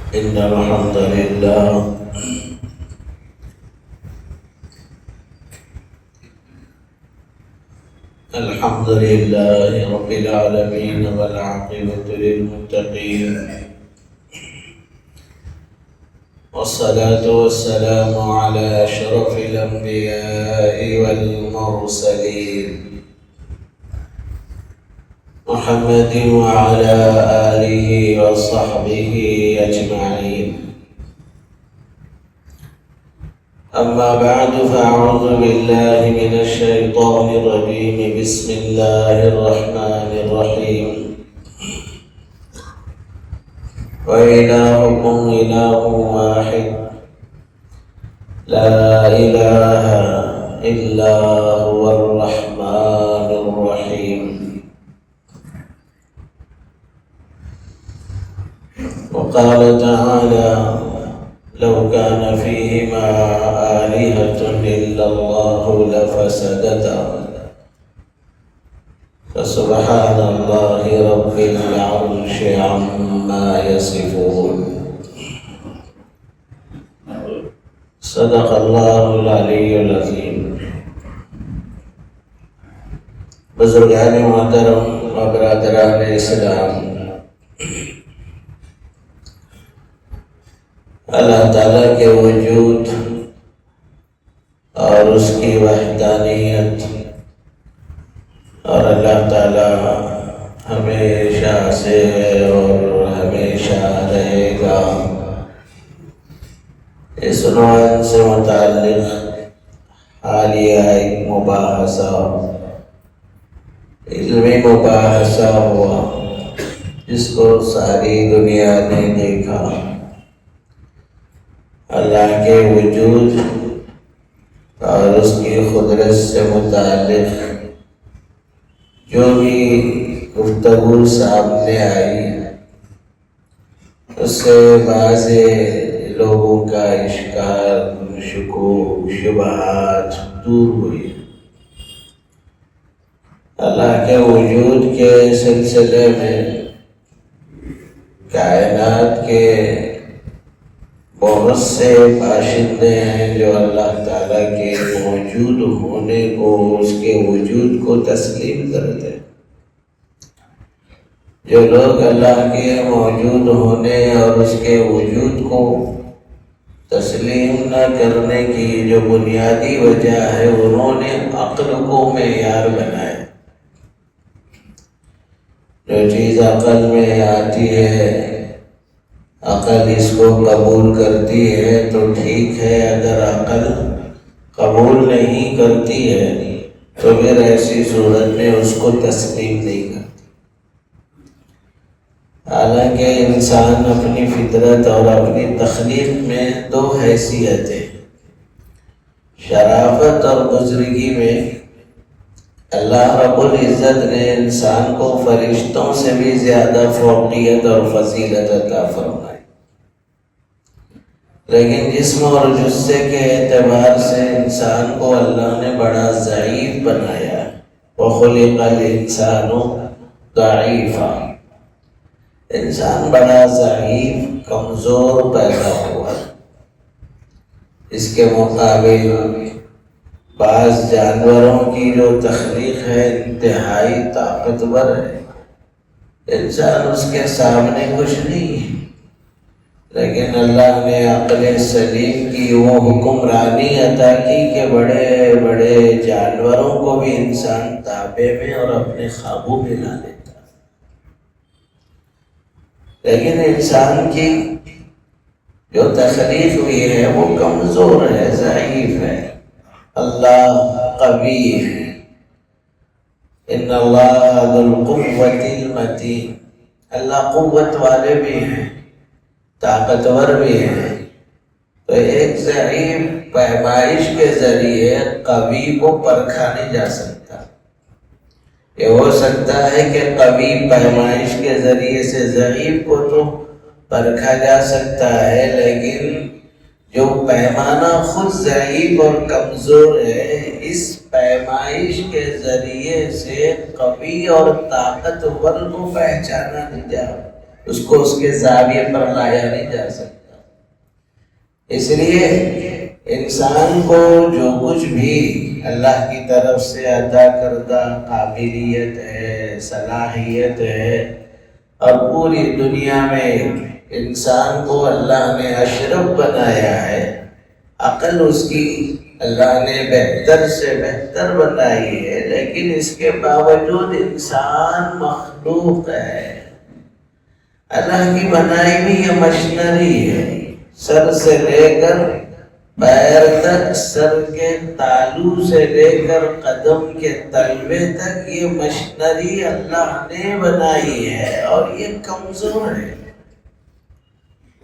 إن الحمد لله رب العالمين والعاقبة للمتقين والصلاة والسلام على أشرف الأنبياء والمرسلين محمد وعلى آله وصحبه أجمعين. أما بعد فأعوذ بالله من الشيطان الرجيم. بسم الله الرحمن الرحيم. وإلهكم إله واحد لا إله إلا هو الرحمن الرحيم. وقال تعالى: لو كان فيهما آلهة إلا الله لفسدتا فسبحان الله رب العرش عما يصفون. صدق الله العلي العظيم. بزرگان محترم و برادران اسلام، اللہ تعالیٰ کے وجود اور اس کی وحدانیت اور اللہ تعالیٰ ہمیشہ سے اور ہمیشہ رہے گا، اس عنوان سے متعلق حالیہ ایک مباحثہ، علمی مباحثہ ہوا جس کو ساری دنیا نے دیکھا. اللہ کے وجود اور اس کی قدرت سے متعلق جو بھی گفتگو سامنے آئی، اس سے بعض لوگوں کا اشکال، شکوک، شبہات دور ہوئی. اللہ کے وجود کے سلسلے میں کائنات کے بہت سے باشندے ہیں جو اللہ تعالیٰ کے موجود ہونے کو، اس کے وجود کو تسلیم کرتے ہیں. جو لوگ اللہ کے موجود ہونے اور اس کے وجود کو تسلیم نہ کرنے کی جو بنیادی وجہ ہے، انہوں نے عقل کو معیار بنایا. جو چیز عقل میں آتی ہے، عقل اس کو قبول کرتی ہے تو ٹھیک ہے، اگر عقل قبول نہیں کرتی ہے تو پھر ایسی صورت میں اس کو تسلیم نہیں کرتی. حالانکہ انسان اپنی فطرت اور اپنی تخلیق میں دو حیثیتیں، شرافت اور بزرگی میں اللہ رب العزت نے انسان کو فرشتوں سے بھی زیادہ فوقیت اور فضیلت عطا فرمائی. لیکن جسم اور جثے کے اعتبار سے انسان کو اللہ نے بڑا ضعیف بنایا. وَخُلِقَ الْإِنسَانُ ضَعِيفًا. انسان بڑا ضعیف، کمزور پیدا ہوا. اس کے مقابل بعض جانوروں کی جو تخلیق ہے انتہائی طاقتور ہے. انسان اس کے سامنے کچھ نہیں ہے، لیکن اللہ نے عقل سلیم کی وہ حکمرانی عطا کی کہ بڑے بڑے جانوروں کو بھی انسان تابع میں اور اپنے قابو میں لا لیتا. لیکن انسان کی جو تخلیق ہوئی ہے وہ کمزور ہے، ضعیف ہے. اللہ قوی ہے. ان اللہ ذو القوة المتین. اللہ قوت والے بھی ہیں، طاقتور بھی ہیں. تو ایک ضعیف پیمائش کے ذریعے قوی کو پرکھا نہیں جا سکتا. یہ ہو سکتا ہے کہ قوی پیمائش کے ذریعے سے ضعیف کو تو پرکھا جا سکتا ہے، لیکن جو پیمانہ خود ضعیف اور کمزور ہے، اس پیمائش کے ذریعے سے قوی اور طاقتور کو پہچانا نہیں جا اس کو اس کے زاویے پر لایا نہیں جا سکتا۔ اس لیے انسان کو جو کچھ بھی اللہ کی طرف سے عطا کردہ قابلیت ہے، صلاحیت ہے، اور پوری دنیا میں انسان کو اللہ نے اشرف بنایا ہے، عقل اس کی اللہ نے بہتر سے بہتر بنائی ہے، لیکن اس کے باوجود انسان مخلوق ہے۔ اللہ کی بنائی ہوئی یہ مشینری ہے، سر سے لے کر پیر تک، سر کے تالو سے لے کر قدم کے تلوے تک، یہ مشینری اللہ نے بنائی ہے اور یہ کمزور ہے۔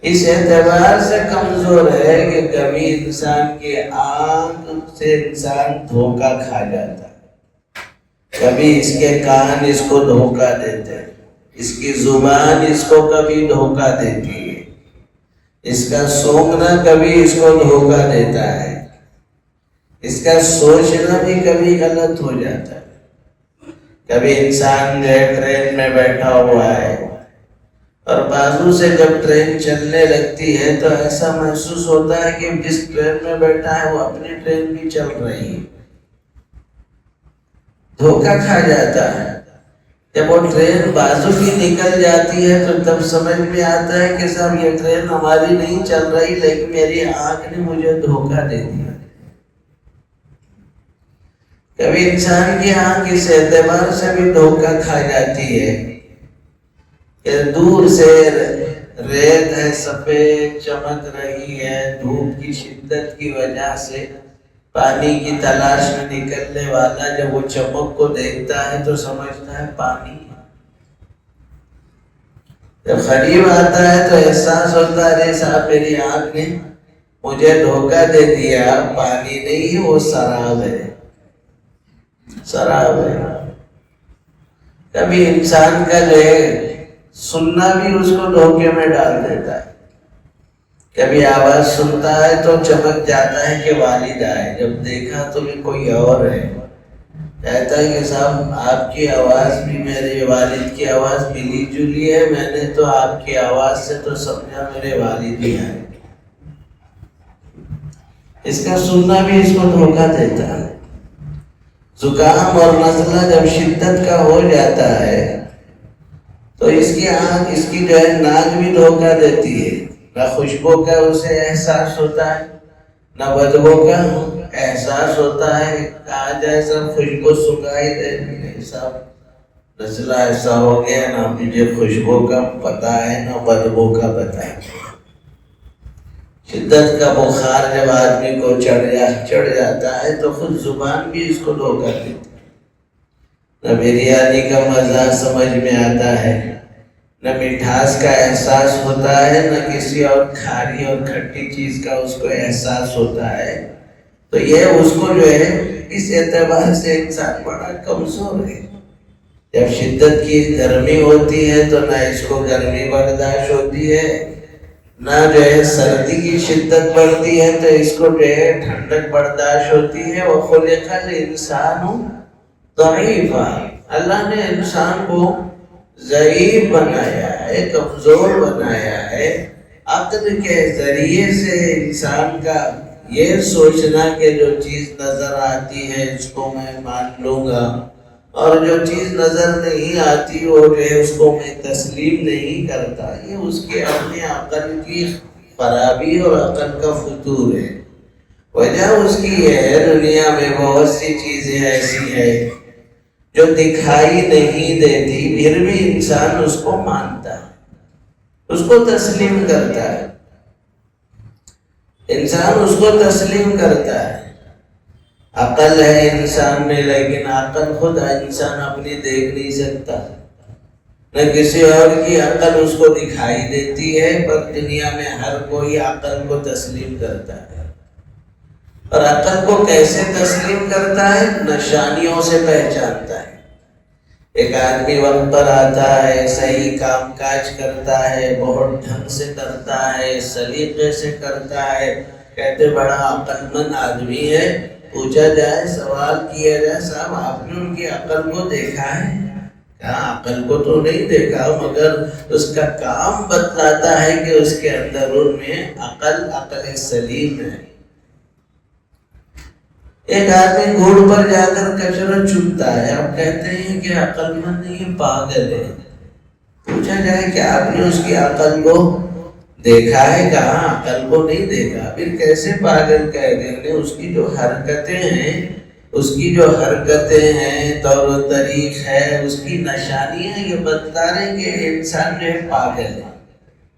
اس اعتبار سے کمزور ہے کہ کبھی انسان کی آنکھ سے انسان دھوکہ کھا جاتا ہے، کبھی اس کے کان اس کو دھوکہ دیتے ہیں، اس کی زبان اس کو کبھی دھوکہ دیتی ہے، اس کا سونگنا کبھی اس کو دھوکہ دیتا ہے، اس کا سوچنا بھی کبھی غلط ہو جاتا ہے۔ کبھی انسان جو ٹرین میں بیٹھا ہوا ہے اور بازو سے جب ٹرین چلنے لگتی ہے تو ایسا محسوس ہوتا ہے کہ جس ٹرین میں بیٹھا ہے وہ اپنی ٹرین بھی چل رہی ہے، دھوکہ کھا جاتا ہے۔ جب وہ ٹرین بازو کی نکل جاتی ہے تو تب سمجھ میں آتا ہے کہ صاحب یہ ٹرین ہماری نہیں چل رہی، لیکن میری آنکھ نے مجھے دھوکہ دے دیا۔ کبھی انسان کی آنکھ اس اعتبار سے بھی دھوکہ کھا جاتی ہے کہ دور سے ریت ہے، سفید چمک رہی ہے، دھوپ کی شدت کی وجہ سے پانی کی تلاش میں نکلنے والا جب وہ چمک کو دیکھتا ہے تو سمجھتا ہے پانی ہے۔ جب قریب آتا ہے تو احساس ہوتا ہے صاحب میری آنکھ نے مجھے دھوکہ دے دیا، پانی نہیں وہ سراب ہے، سراب ہے۔ کبھی انسان کا جو ہے سننا بھی اس کو دھوکے میں ڈال دیتا ہے، کبھی آواز سنتا ہے تو چمک جاتا ہے کہ والد آئے، جب دیکھا تو بھی کوئی اور ہے، کہتا ہے کہ صاحب آپ کی آواز بھی میرے والد کی آواز ملی جلی ہے، میں نے تو آپ کی آواز سے تو سمجھا میرے والد ہی آئے۔ اس کا سننا بھی اس کو دھوکہ دیتا ہے۔ زکام اور نزلہ جب شدت کا ہو جاتا ہے تو اس کی آنکھ، اس کی جو ہے ناک بھی دھوکہ دیتی ہے، نہ خوشبو کا اسے احساس ہوتا ہے نہ بدبو کا احساس ہوتا ہے۔ کہا جائے سب خوشبو سنگائی دے، سب نزلہ ایسا ہو گیا، نہ مجھے خوشبو کا پتہ ہے نہ بدبو کا پتہ ہے۔ شدت کا بخار جب آدمی کو چڑھ جاتا ہے تو خود زبان بھی اس کو دھوکہ دیتی ہے، نہ بریانی کا مزہ سمجھ میں آتا ہے، نہ مٹھاس کا احساس ہوتا ہے، نہ کسی اور کھاری اور کھٹی چیز کا اس کو احساس ہوتا ہے۔ تو یہ اس کو جو ہے اس اعتبار سے انسان بڑا کمزور ہے۔ جب شدت کی گرمی ہوتی ہے تو نہ اس کو گرمی برداشت ہوتی ہے، نہ جو ہے سردی کی شدت بڑھتی ہے تو اس کو جو ہے ٹھنڈک برداشت ہوتی ہے۔ وَخُلِقَ الْإِنسَانُ ضَعِيفًا، اللہ نے انسان کو ضعیف بنایا ہے، کمزور بنایا ہے۔ عقل کے ذریعے سے انسان کا یہ سوچنا کہ جو چیز نظر آتی ہے اس کو میں مان لوں گا، اور جو چیز نظر نہیں آتی وہ جو ہے اس کو میں تسلیم نہیں کرتا، یہ اس کے اپنے عقل کی خرابی اور عقل کا فتور ہے۔ وجہ اس کی یہ ہے دنیا میں بہت سی چیزیں ایسی ہیں جو دکھائی نہیں دیتی، پھر بھی انسان اس کو مانتا ہے، اس کو تسلیم کرتا ہے، انسان اس کو تسلیم کرتا ہے۔ عقل ہے انسان میں، لیکن عقل خود انسان اپنی دیکھ نہیں سکتا، نہ کسی اور کی عقل اس کو دکھائی دیتی ہے، پر دنیا میں ہر کوئی عقل کو تسلیم کرتا ہے۔ اور عقل کو کیسے تسلیم کرتا ہے؟ نشانیوں سے پہچانتا ہے۔ ایک آدمی وقت پر آتا ہے، صحیح کام کاج کرتا ہے، بہت ڈھنگ سے کرتا ہے، سلیقے سے کرتا ہے، کہتے بڑا عقل مند آدمی ہے۔ پوچھا جائے، سوال کیا جائے، صاحب آپ نے ان کی عقل کو دیکھا ہے؟ کہاں عقل کو تو نہیں دیکھا، مگر اس کا کام بتلاتا ہے کہ اس کے اندرون میں عقل سلیم ہے۔ ایک آدمی گھوڑ پر جا کر کچرا چنتا ہے، آپ کہتے ہیں کہ عقل مند نہیں، پاگل ہے۔ پوچھا جائے کہ آپ نے اس کی عقل کو دیکھا ہے؟ کہاں عقل کو نہیں دیکھا، پھر کیسے پاگل کہہ دیں گے؟ اس کی جو حرکتیں ہیں، طور و طریق ہے، اس کی نشانیاں یہ بتلا رہے ہیں کہ انسان جو ہے پاگل ہے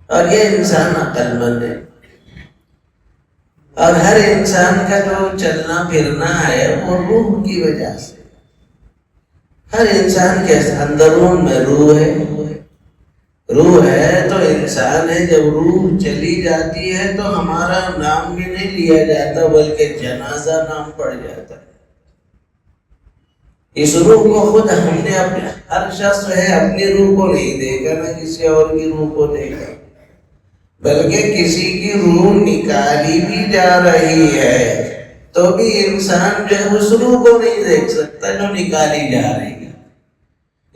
اور یہ انسان عقل مند ہے۔ اور ہر انسان کا جو چلنا پھرنا ہے وہ روح کی وجہ سے، ہر انسان کے اندرون میں روح ہے تو انسان ہے۔ جب روح چلی جاتی ہے تو ہمارا نام بھی نہیں لیا جاتا بلکہ جنازہ نام پڑ جاتا ہے۔ اس روح کو خود ہم نے ہر شخص ہے اپنی روح کو نہیں دیکھا، نہ کسی اور کی روح کو دیکھا، بلکہ کسی کی روح نکالی بھی جا رہی ہے تو بھی انسان جو ہے اس روح کو نہیں دیکھ سکتا جو نکالی جا رہی ہے۔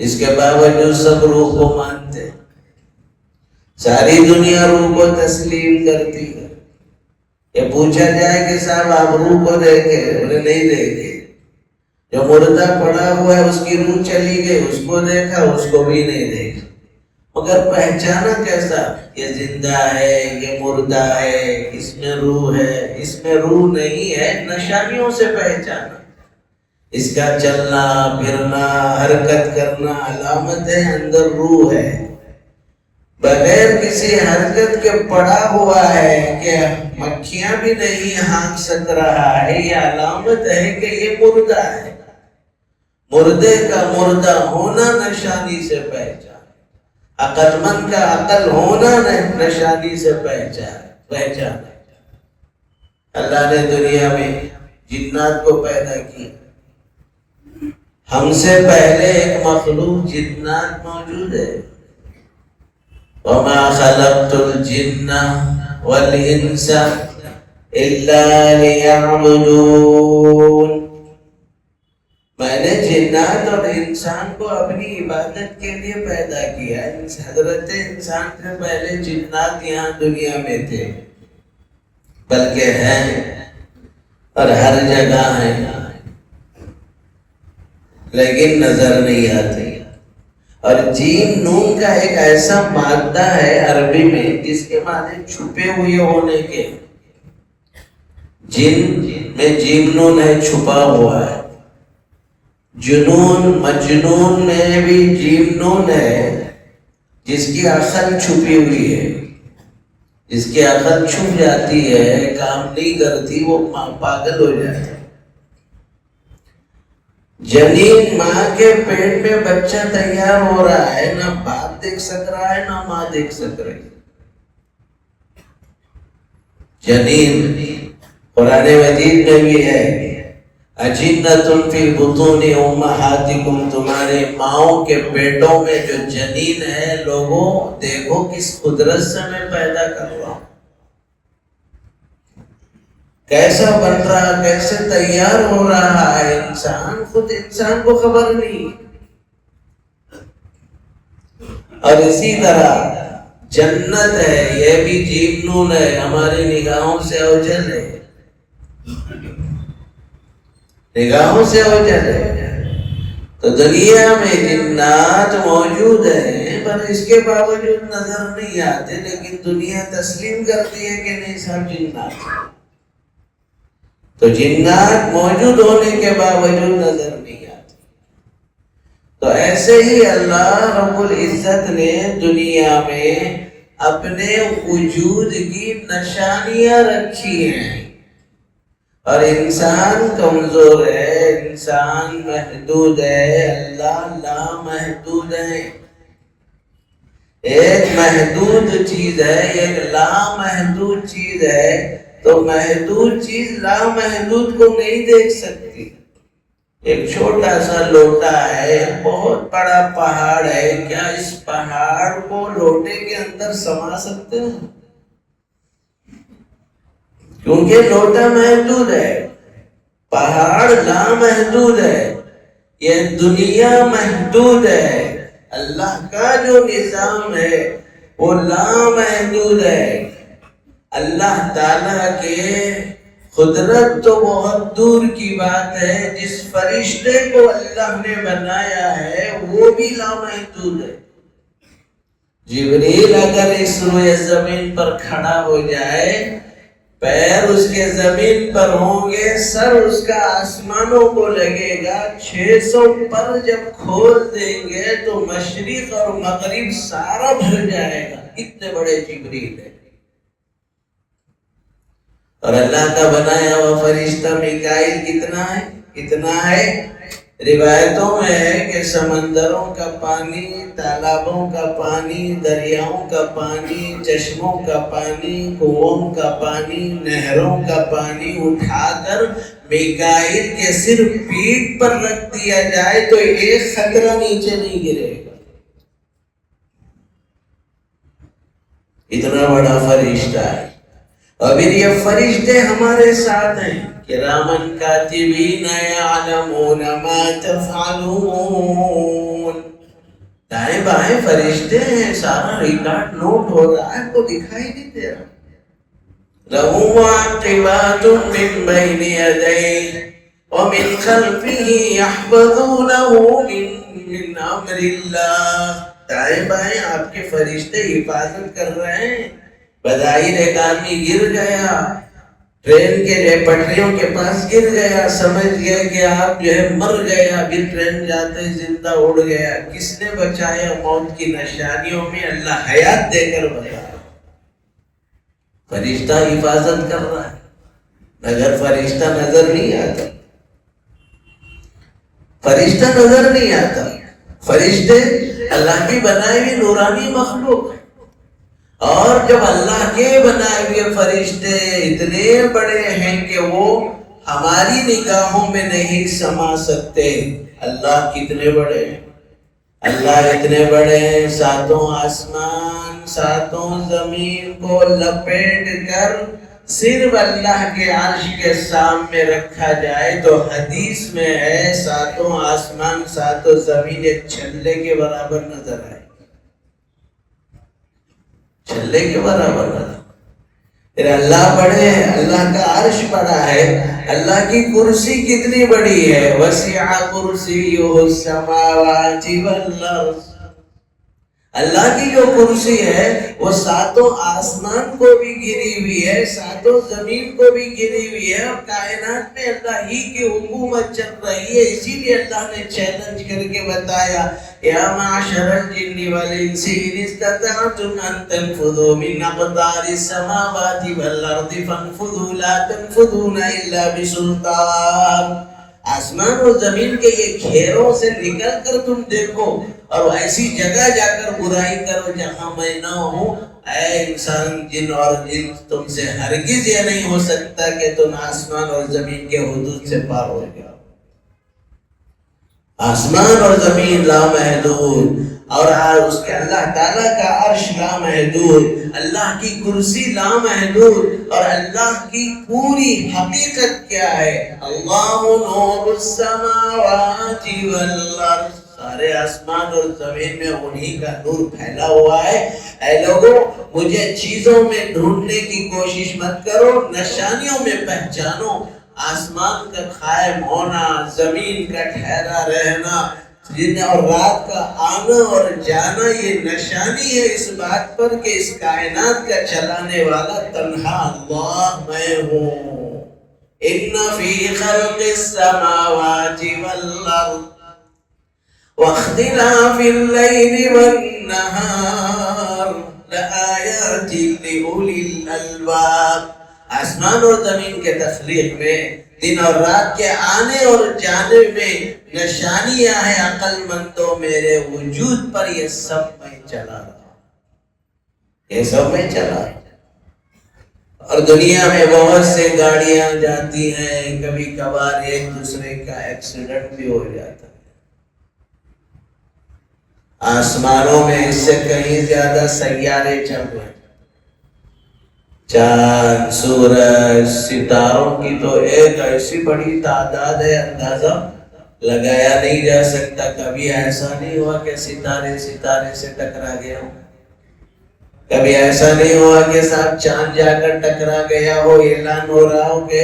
اس کے باوجود سب روح کو مانتے، ساری دنیا روح کو تسلیم کرتی ہے۔ یہ پوچھا جائے کہ صاحب آپ روح کو دیکھے؟ انہیں نہیں دیکھے۔ جو مردہ پڑا ہوا ہے اس کی روح چلی گئی، اس کو دیکھا؟ اس کو بھی نہیں دیکھا، مگر پہچانا کیسا؟ یہ زندہ ہے، یہ مردہ ہے، اس میں روح ہے، اس میں روح نہیں ہے، نشانیوں سے پہچانا۔ اس کا چلنا پھرنا حرکت کرنا علامت ہے اندر روح ہے۔ بغیر کسی حرکت کے پڑا ہوا ہے کہ مکھیاں بھی نہیں ہانک سک رہا ہے، یہ علامت ہے کہ یہ مردہ ہے۔ مردے کا مردہ ہونا نشانی سے پہچان، عقل مند کا عقل ہونا نشانی سے پہچان۔ اللہ نے دنیا میں جنات کو پیدا کیا، ہم سے پہلے ایک مخلوق جنات موجود ہے۔ وَمَا خَلَقْتُ الْجِنَّ وَالْإِنسَ إِلَّا لِيَعْبُدُونَ۔ میں نے جنات اور انسان کو اپنی عبادت کے لیے پیدا کیا۔ حضرت انسان سے پہلے جنات یہاں دنیا میں تھے، بلکہ ہیں اور ہر جگہ ہیں، لیکن نظر نہیں آتے۔ اور جیم نون کا ایک ایسا مادہ ہے عربی میں جس کے معنی چھپے ہوئے ہونے کے۔ جن میں جیم نون ہے، چھپا ہوا ہے۔ جنون مجنون میں بھی جیم نون ہے، جس کی عقل چھپی ہوئی ہے۔ جس کی عقل چھپ جاتی ہے، کام نہیں کرتی، وہ پاگل ہو جاتا ہے۔ جنین ماں کے پیٹ میں بچہ تیار ہو رہا ہے، نہ باپ دیکھ سک رہا ہے نہ ماں دیکھ سک رہی۔ جنین قرآن مجید میں بھی ہے، اجنۃ فی بطون امہاتکم، تمہارے ماؤں کے پیٹوں میں جو جنین ہے، لوگوں دیکھو کس قدرت سے میں پیدا کر رہا ہوں، کیسا بن رہا، کیسے تیار ہو رہا ہے انسان، خود انسان کو خبر نہیں۔ اور اسی طرح جنت ہے، یہ بھی جیم نون ہے، ہماری نگاہوں سے اوجھل ہے، نگاہوں سے اوجھل ہے۔ تو دنیا میں جنات موجود ہیں، پر اس کے باوجود نظر نہیں آتے، لیکن دنیا تسلیم کرتی ہے کہ نہیں صاحب جنات ہیں۔ تو جنات موجود ہونے کے باوجود نظر نہیں آتی۔ تو ایسے ہی اللہ رب العزت نے دنیا میں اپنے وجود کی نشانیاں رکھی ہیں، اور انسان کمزور ہے، انسان محدود ہے، اللہ لامحدود ہے۔ ایک محدود چیز ہے، ایک لامحدود چیز ہے، تو محدود چیز لامحدود کو نہیں دیکھ سکتی۔ ایک چھوٹا سا لوٹا ہے، بہت بڑا پہاڑ ہے، کیا اس پہاڑ کو لوٹے کے اندر سما سکتے ہیں؟ کیونکہ لوٹا محدود ہے، پہاڑ لامحدود ہے، یہ دنیا محدود ہے۔ اللہ کا جو نظام ہے وہ لامحدود ہے۔ اللہ تعالیٰ کے قدرت تو بہت دور کی بات ہے، جس فرشتے کو اللہ نے بنایا ہے وہ بھی لامحدود ہے۔ جبریل اگر اس روئے زمین پر کھڑا ہو جائے، پیر اس کے زمین پر ہوں گے، سر اس کا آسمانوں کو لگے گا، 600 پر جب کھول دیں گے تو مشرق اور مغرب سارا بھر جائے گا، اتنے بڑے جبریل ہے۔ اور اللہ کا بنایا ہوا فرشتہ میکائیل کتنا ہے؟ روایتوں میں ہے کہ سمندروں کا پانی، تالابوں کا پانی، دریاؤں کا پانی، چشموں کا پانی، کنووں کا پانی، نہروں کا پانی اٹھا کر میکائیل کے صرف پیٹھ پر رکھ دیا جائے تو ایک قطرہ نیچے نہیں گرے گا۔ اتنا بڑا فرشتہ ہے۔ اور پھر یہ فرشتے ہمارے ساتھ ہیں، کرامن کاتبین یعلمون ما تفعلون، دائیں بائیں فرشتے ہیں، سارا ریکارڈ نوٹ ہو رہا ہے، کو دکھائی نہیں دے رہا۔ لَهُ مُعَقِّبَاتٌ مِّن بَيْنِ يَدَيْهِ وَمِنْ خَلْفِهِ يَحْفَظُونَهُ مِنْ أَمْرِ اللَّهِ، دائیں بائیں آپ کے فرشتے حفاظت کر رہے ہیں۔ بظاہر ایک آدمی گر گیا، ٹرین کے پٹریوں کے پاس گر گیا، سمجھ گیا کہ آپ جو ہے مر گیا، ابھی ٹرین جاتے زندہ اڑ گیا، کس نے بچایا؟ موت کی نشانیوں میں اللہ حیات دے کر بچایا۔ فرشتہ حفاظت کر رہا ہے، مگر فرشتہ نظر نہیں آتا، فرشتہ نظر نہیں آتا۔ فرشتے اللہ کی بنائی ہوئی نورانی مخلوق ہے، اور جب اللہ کے بنائے ہوئے فرشتے اتنے بڑے ہیں کہ وہ ہماری نگاہوں میں نہیں سما سکتے۔ اللہ کتنے بڑے ہیں، اللہ اتنے بڑے ہیں، ساتوں آسمان ساتوں زمین کو لپیٹ کر صرف اللہ کے عرش کے سامنے رکھا جائے تو حدیث میں ہے ساتوں آسمان ساتوں زمین ایک چھلے کے برابر نظر آئے، چھلے کے برابر نظر۔ پھر اللہ بڑے ہیں، اللہ کا عرش بڑا ہے، اللہ کی کرسی کتنی بڑی ہے، وسع کرسیہ السماوات والارض، اللہ کی جو کرسی ہے وہ ساتوں آسمان کو بھی گری ہوئی ہے، ساتوں زمین کو بھی گری ہوئی ہے، اور کائنات میں اللہ ہی کی حکومت چل رہی ہے۔ اسی لیے اللہ نے چیلنج کر کے بتایا، یا معشر الجن والانس ان استطعتم ان تنفذوا من اقطار السماوات والارض فانفذوا لا تنفذون الا بسلطان۔ آسمان اور زمین کے یہ گھیروں سے نکل کر تم دیکھو اور ایسی جگہ جا کر برائی کرو جہاں میں نہ ہوں۔ اے انسان، جن اور جن، تم سے ہرگز یہ نہیں ہو سکتا کہ تم آسمان اور زمین کے حدود سے پار ہو جاؤ۔ آسمان اور زمین لامحدود، اور اس کے اللہ تعالیٰ کا عرش لامحدود، اللہ کی کرسی لامحدود، اور اللہ کی پوری حقیقت کیا ہے؟ اللہ نور السماوات والارض، سارے آسمان اور زمین میں انہی کا نور پھیلا ہوا ہے۔ اے لوگوں، مجھے چیزوں میں ڈھونڈنے کی کوشش مت کرو، نشانیوں میں پہچانو۔ آسمان کا قائم ہونا، زمین کا ٹھہرا رہنا، دن اور رات کا آنا اور جانا، یہ نشانی ہے اس بات پر کہ اس کائنات کا چلانے والا تنہا اللہ میں ہوں۔ ان فی خلق السماوات والارض واختلاف اللیل والنہار لآیات لأولی الالباب، آسمان اور زمین کے تخلیق میں، دن اور رات کے آنے اور جانے میں نشانیاں ہیں عقل مندوں میرے وجود پر۔ یہ سب میں چلا رہا، یہ سب میں چلا رہا۔ اور دنیا میں بہت سے گاڑیاں جاتی ہیں، کبھی کبھار ایک دوسرے کا ایکسیڈنٹ بھی ہو جاتا ہے۔ آسمانوں میں اس سے کہیں زیادہ سیارے چل رہے ہیں، چاند، سورج، ستاروں کی تو ایک ایسی بڑی تعداد ہے اندازہ لگایا نہیں جا سکتا. کبھی ایسا نہیں ہوا کہ ستارے سے ٹکرا گیا ہو. کبھی ایسا نہیں ہوا کہ صاحب چاند جا کر ٹکرا گیا ہو. اعلان ہو رہا ہو کہ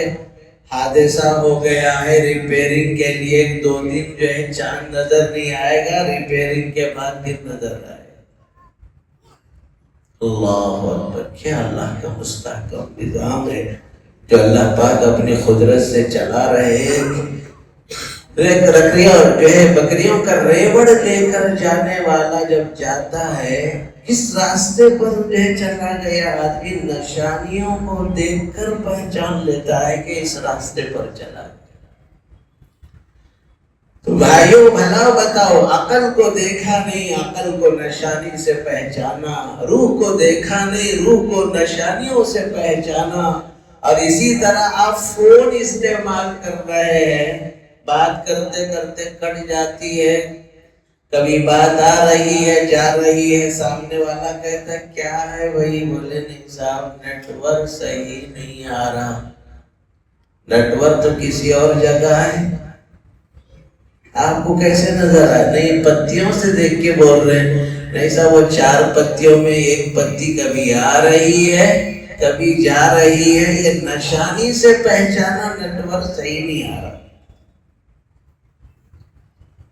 حادثہ ہو گیا ہے, ریپیرنگ کے لیے 2 دن جو ہے چاند نظر نہیں آئے گا, ریپیرنگ کے بعد دن نظر آئے گا. اللہ اکبر. کیا اللہ کا مستحکم نظام ہے جو اللہ پاک اپنی قدرت سے چلا رہے ہیں. رکریاں جو ہے بکریوں کا ریوڑ لے کر جانے والا جب جاتا ہے, اس راستے پر جو ہے چلا گیا آدمی نشانیوں کو دیکھ کر پہچان لیتا ہے کہ اس راستے پر چلا گیا. تو بھائیو بھلا بتاؤ, عقل کو دیکھا نہیں, عقل کو نشانی سے پہچانا, روح کو دیکھا نہیں, روح کو نشانیوں سے پہچانا. اور اسی طرح آپ فون استعمال کر رہے ہیں, بات کرتے کرتے کٹ جاتی ہے, کبھی بات آ رہی ہے جا رہی ہے, سامنے والا کہتا ہے کیا ہے بھائی, بولے نہیں صاحب نیٹ ورک صحیح نہیں آ رہا. نیٹ ورک تو کسی اور جگہ ہے. آپ کو کیسے نظر آئے؟ نہیں, پتیوں سے دیکھ کے بول رہے ہیں. نہیں صاحب وہ 4 پتیوں میں ایک پتی کبھی آ رہی ہے کبھی جا رہی ہے. یہ نشانی سے پہچانا نیٹ ورک صحیح نہیں آ رہا.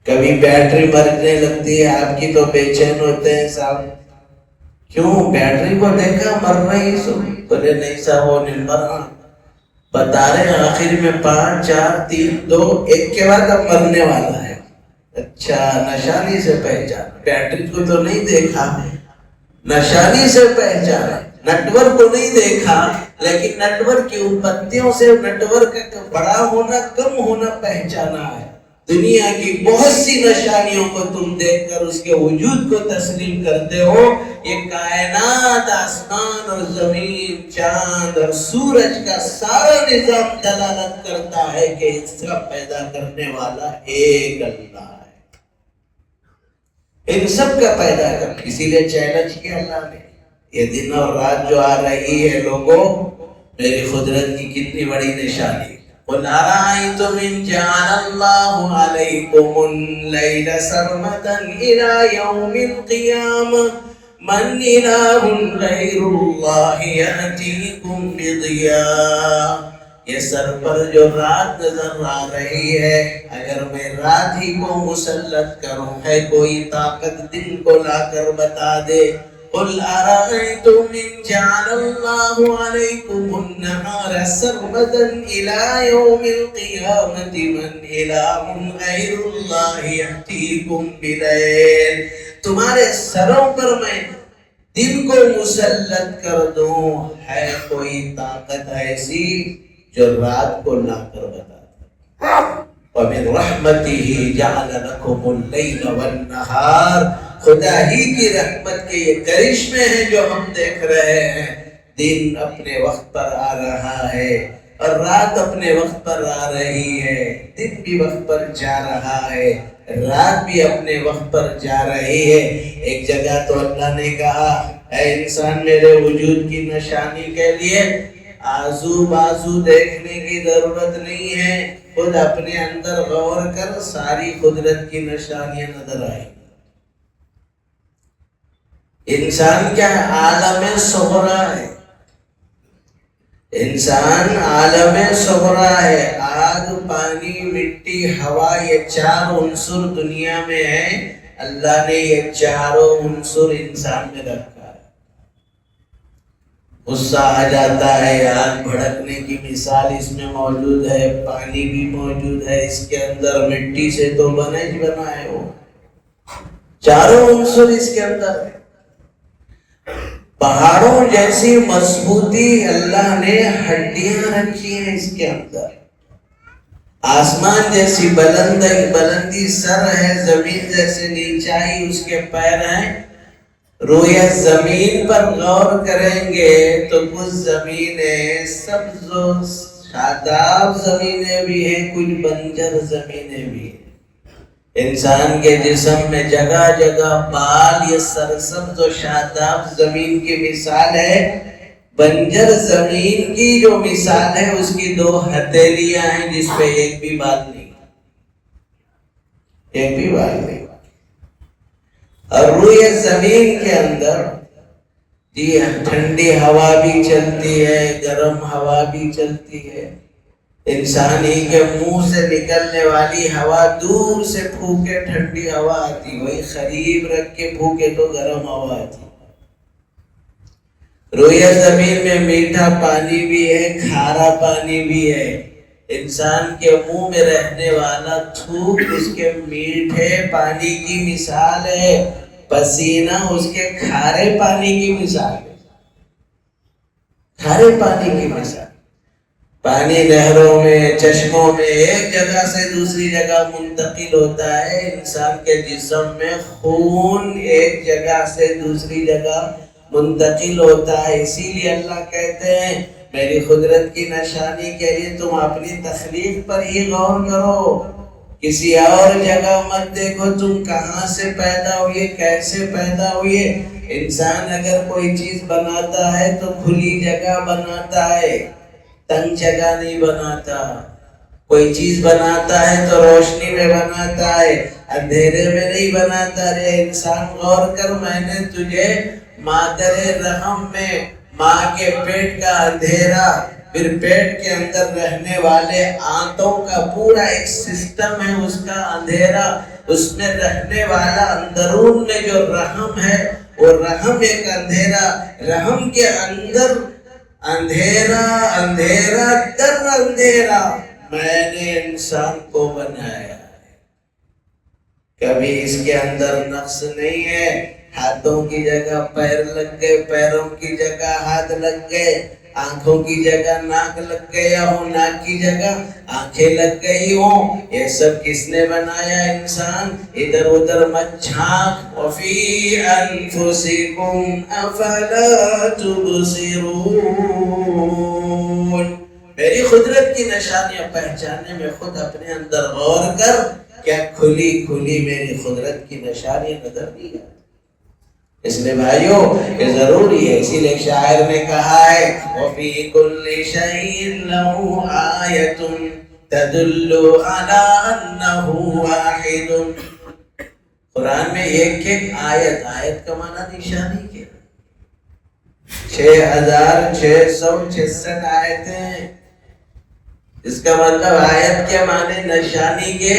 کبھی بیٹری مرنے لگتی ہے آپ کی تو بے چین ہوتے ہیں صاحب, کیوں بیٹری کو دیکھا مر رہی سو. بولے نہیں صاحب وہ نہیں مر رہا, بتا رہے ہیں آخر میں 5 4 3 2 1 کے بعد اب مرنے والا ہے. اچھا, نشانی سے پہچان. بیٹری کو تو نہیں دیکھا, نشانی سے پہچانا. نیٹ ورک کو نہیں دیکھا لیکن نیٹ ورک کی ان پتیوں سے نیٹ ورک کا بڑا ہونا کم ہونا پہچانا ہے. دنیا کی بہت سی نشانیوں کو تم دیکھ کر اس کے وجود کو تسلیم کرتے ہو. یہ کائنات, آسمان اور زمین, چاند اور سورج کا سارا نظام دلالت کرتا ہے کہ اس کا پیدا کرنے والا ایک اللہ ہے. ان سب کا پیدا کرنا, اسی لیے چیلنج کیا اللہ نے. یہ دن اور رات جو آ رہی ہے لوگوں, میری قدرت کی کتنی بڑی نشانی. قُلْ أَرَأَيْتُمْ إِنْ جَعَلَ اللَّهُ عَلَيْكُمُ اللَّيْلَ سَرْمَدًا إِلَى يَوْمِ الْقِيَامَةِ مَنْ إِلَٰهٌ غَيْرُ اللَّهِ يَأْتِيكُمْ بِضِيَاءٍ. یہ سر پر جو رات نظر آ رہی ہے, اگر میں رات ہی کو مسلط کروں, ہے کوئی طاقت دن کو لا کر بتا دے. قُلْ أَرَأَيْتُمْ إِنْ جَعَلَ اللَّهُ عَلَيْكُمُ النَّهَارَ سَرْمَدًا إِلَى يَوْمِ الْقِيَامَةِ مَنْ إِلَٰهٌ غَيْرُ اللَّهِ يَأْتِيكُمْ بِلَيْلٍ. تمہارے سروں پر میں دن کو مسلط کر دوں, ہے کوئی طاقت ایسی جو رات کو لا کر بتا. وَمِن رَحْمَتِهِ جَعَلَ لَكُمُ اللَّيْلَ وَالنَّهَارَ. خدا ہی کی رحمت کے یہ کرشمے ہیں جو ہم دیکھ رہے ہیں. دن اپنے وقت پر آ رہا ہے اور رات اپنے وقت پر آ رہی ہے. دن بھی وقت پر جا رہا ہے, رات بھی اپنے وقت پر جا رہی ہے. ایک جگہ تو اللہ نے کہا, اے انسان میرے وجود کی نشانی کے لیے آزو بازو دیکھنے کی ضرورت نہیں ہے, خود اپنے اندر غور کر, ساری قدرت کی نشانیاں نظر آئیں. انسان کیا ہے؟ عالم صغرا ہے. انسان عالم صغرا ہے. آگ, پانی, مٹی, ہوا, یہ 4 عنصر دنیا میں ہیں. اللہ نے یہ 4 عنصر انسان میں رکھا ہے. غصہ آ جاتا ہے, آگ بھڑکنے کی مثال اس میں موجود ہے. پانی بھی موجود ہے اس کے اندر, مٹی سے تو بنا ہے وہ. 4 عنصر اس کے اندر ہے. پہاڑوں جیسی مضبوطی اللہ نے ہڈیاں رکھی ہیں اس کے اندر. آسمان جیسی بلندی سر ہے, زمین جیسے نیچائی اس کے پیر ہیں. رویا زمین پر غور کریں گے تو کچھ زمینیں سبز و شاداب زمینیں بھی ہیں, کچھ بنجر زمینیں بھی ہیں. انسان کے جسم میں جگہ جگہ بال, یہ سرسبز و شاداب زمین کی مثال ہے. بنجر زمین کی جو مثال ہے اس کی 2 ہتھیلیاں ہیں جس پہ ایک بھی بال نہیں. ایک بھی بات نہیں. اور روئے زمین کے اندر ٹھنڈی ہوا بھی چلتی ہے، گرم ہوا بھی چلتی ہے. انسان ہی کے منہ سے نکلنے والی ہوا دور سے پھونکے ٹھنڈی ہوا آتی، وہی قریب رکھ کے پھونکے تو گرم ہوا آتی. روئے زمین میں میٹھا پانی بھی ہے، کھارا پانی بھی ہے. انسان کے منہ میں رہنے والا تھوک اس کے میٹھے پانی کی مثال ہے، پسینہ اس کے کھارے پانی کی مثال ہے. کھارے پانی کی مثال. پانی نہروں میں، چشموں میں ایک جگہ سے دوسری جگہ منتقل ہوتا ہے. انسان کے جسم میں خون ایک جگہ سے دوسری جگہ منتقل ہوتا ہے. اسی لیے اللہ کہتے ہیں میری قدرت کی نشانی کے لیے تم اپنی تخلیق پر ہی غور کرو، کسی اور جگہ مت دیکھو تم کہاں سے پیدا ہوئے، کیسے پیدا ہوئے. انسان اگر کوئی چیز بناتا ہے تو کھلی جگہ بناتا ہے، تنگ جگہ نہیں بناتا. کوئی چیز بناتا ہے تو روشنی میں بناتا ہے، اندھیرے میں نہیں بناتا. رے انسان غور کر، میں نے تجھے مادر رحم میں، ماں کے پیٹ کا اندھیرا، پھر پیٹ کے اندر رہنے والے آنتوں کا پورا ایک سسٹم ہے، اس کا اندھیرا، اس میں رہنے والا اندرون میں جو رحم ہے وہ رحم ایک اندھیرا، رحم کے اندر اندھیرا اندھیرا در اندھیرا میں نے انسان کو بنایا. کبھی اس کے اندر نقص نہیں ہے. ہاتھوں کی جگہ پیر لگ گئے، پیروں کی جگہ ہاتھ لگ گئے، آنکھوں کی جگہ ناک لگ گیا ہو، ناک کی جگہ آنکھیں لگ گئی ہوں. یہ سب کس نے بنایا؟ انسان. ادھر ادھر مت جھانک. وفی انفسکم افلا تبصرون. میری قدرت کی نشانیاں پہچاننے میں خود اپنے اندر غور کر. کیا کھلی کھلی میری قدرت کی نشانیاں نظر نہیں آتی؟ اس لیے بھائیو یہ ضروری ہے. اسی لیے شاعر نے کہا ہے وَفِي كُلِّ شَيْءٍ لَهُ آیَةٌ تَدُلُّ عَلَىٰ أَنَّهُ وَاحِدٌ. قرآن میں ایک ایک آیت کا معنی نشانی کیا؟ 6666 آیتیں. اس کا مطلب آیت کے معنی نشانی کے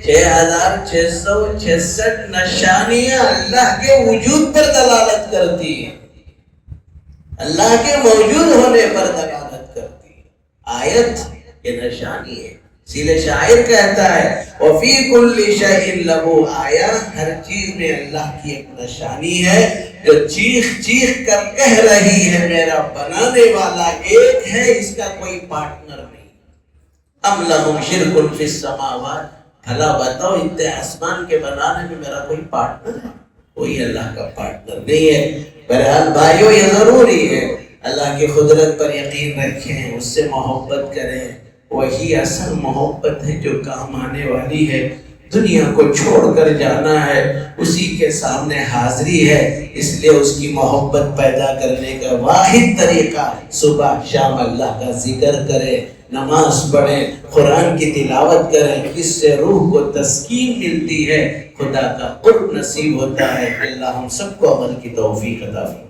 6666 نشانیاں اللہ کے وجود پر دلالت کرتی ہیں، اللہ کے موجود ہونے پر دلالت کرتی ہے. آیت یہ نشانی ہے. اسی لیے شاعر کہتا ہے وَفِي كُلِّ شَيْءٍ لَهُ آیَةٌ. ہر چیز میں اللہ کی ایک نشانی ہے جو چیخ چیخ کر کہہ رہی ہے میرا بنانے والا ایک ہے، اس کا کوئی پارٹنر نہیں. ام لہم شرک فی السماوات. بھلا بتاؤ اتنے آسمان کے بنانے میں میرا کوئی پارٹنر ہے؟ کوئی اللہ کا پارٹنر نہیں ہے. بہرحال بھائیو یہ ضروری ہے اللہ کی قدرت پر یقین رکھیں، اس سے محبت کریں. وہی اصل محبت ہے جو کام آنے والی ہے. دنیا کو چھوڑ کر جانا ہے، اسی کے سامنے حاضری ہے. اس لیے اس کی محبت پیدا کرنے کا واحد طریقہ صبح شام اللہ کا ذکر کرے، نماز پڑھیں، قرآن کی تلاوت کریں. اس سے روح کو تسکین ملتی ہے، خدا کا قرب نصیب ہوتا ہے. اللہ ہم سب کو عمل کی توفیق عطا فرمائے.